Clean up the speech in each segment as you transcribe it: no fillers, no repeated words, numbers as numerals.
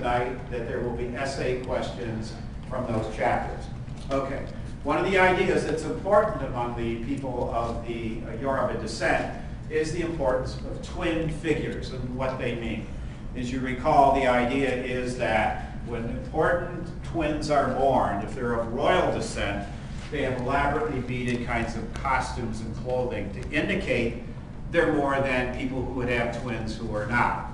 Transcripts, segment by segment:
tonight that there will be essay questions from those chapters. Okay. One of the ideas that's important among the people of the Yoruba descent is the importance of twin figures and what they mean. As you recall, the idea is that when important twins are born, if they're of royal descent, they have elaborately beaded kinds of costumes and clothing to indicate they're more than people who would have twins who are not.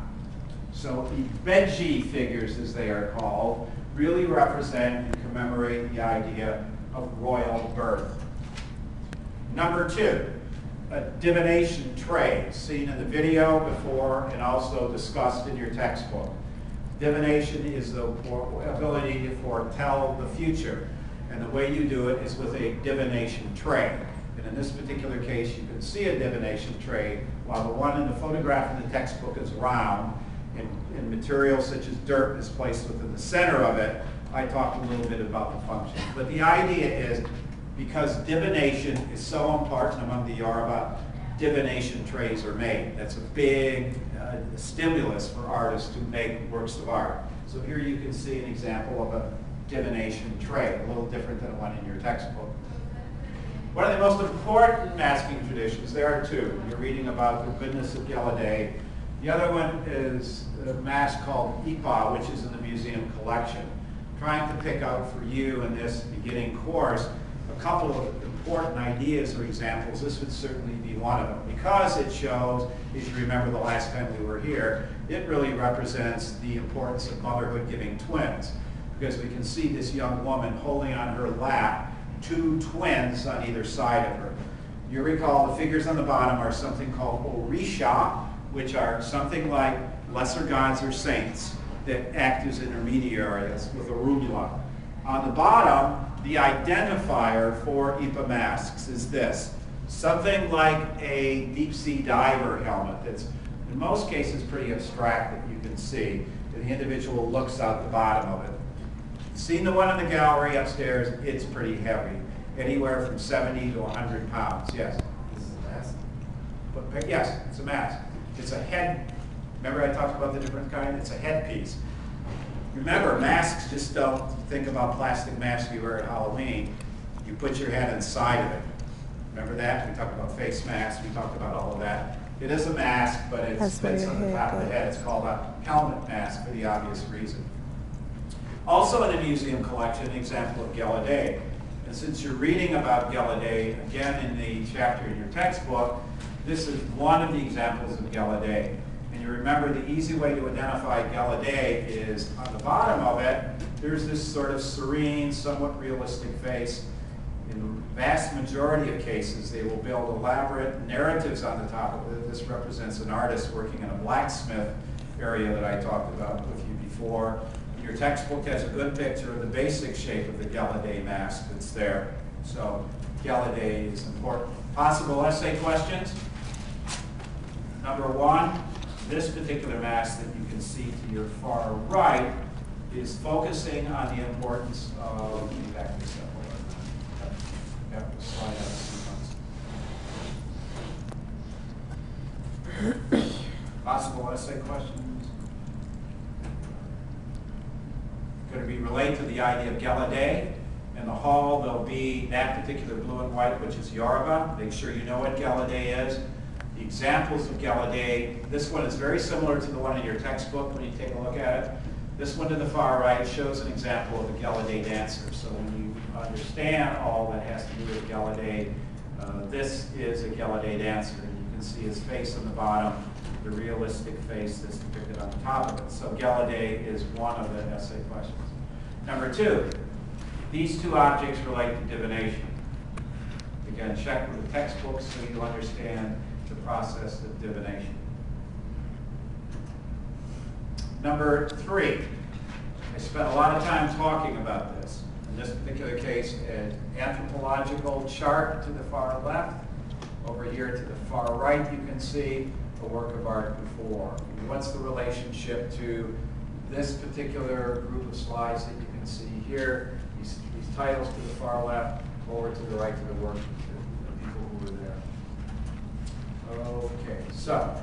So Ibeji figures, as they are called, really represent and commemorate the idea of royal birth. Number two, a divination trade, seen in the video before and also discussed in your textbook. Divination is the ability to foretell the future, and the way you do it is with a divination trade. And in this particular case, you can see a divination trade, while the one in the photograph in the textbook is round, and material such as dirt is placed within the center of it. I talked a little bit about the function. But the idea is, because divination is so important among the Yoruba, divination trays are made. That's a big stimulus for artists to make works of art. So here you can see an example of a divination tray, a little different than the one in your textbook. One of the most important masking traditions, there are two. You're reading about the goodness of Gallaudet. The other one is a mask called Ipa, which is in the museum collection. Trying to pick out for you in this beginning course a couple of important ideas or examples. This would certainly be one of them, because it shows, if you remember the last time we were here, it really represents the importance of motherhood giving twins, because we can see this young woman holding on her lap two twins on either side of her. You recall the figures on the bottom are something called Orisha, which are something like lesser gods or saints that act as intermediaries with Orunmila. On the bottom, the identifier for Ipa masks is this, something like a deep sea diver helmet that's in most cases pretty abstract that you can see. And the individual looks out the bottom of it. Seen the one in the gallery upstairs, it's pretty heavy, anywhere from 70 to 100 pounds, yes. This is a mask? But, yes, it's a mask. It's a head. Remember I talked about the different kind? It's a headpiece. Remember, masks just don't think about plastic masks you wear at Halloween. You put your head inside of it. Remember that? We talked about face masks. We talked about all of that. It is a mask, but it fits on the top of the head. It's called a helmet mask for the obvious reason. Also in the museum collection, an example of Gallaudet. And since you're reading about Gallaudet, again in the chapter in your textbook, this is one of the examples of Gallaudet. And you remember the easy way to identify Gallaudet is on the bottom of it, there's this sort of serene, somewhat realistic face. In the vast majority of cases, they will build elaborate narratives on the top of it. This represents an artist working in a blacksmith area that I talked about with you before. Your textbook has a good picture of the basic shape of the Gallaudet mask that's there. So Gallaudet is important. Possible essay questions? Number one, this particular mask that you can see to your far right is focusing on the importance of, let me back this up a little. Yep, slide out a sequence. Possible essay questions? Going to be related to the idea of Gallaudet. In the hall, there'll be that particular blue and white, which is Yoruba. Make sure you know what Gallaudet is. The examples of Gallaudet, this one is very similar to the one in your textbook when you take a look at it. This one to the far right shows an example of a Gallaudet dancer. So when you understand all that has to do with Gallaudet, this is a Gallaudet dancer. And you can see his face on the bottom, the realistic face that's depicted on the top of it. So Gallaudet is one of the essay questions. Number two, these two objects relate to divination. Again, check with the textbooks so you understand the process of divination. Number three, I spent a lot of time talking about this. In this particular case, an anthropological chart to the far left. Over here to the far right, you can see a work of art before. What's the relationship to this particular group of slides that you can see here? These titles to the far left, over to the right to the work of the people who were there. Okay, so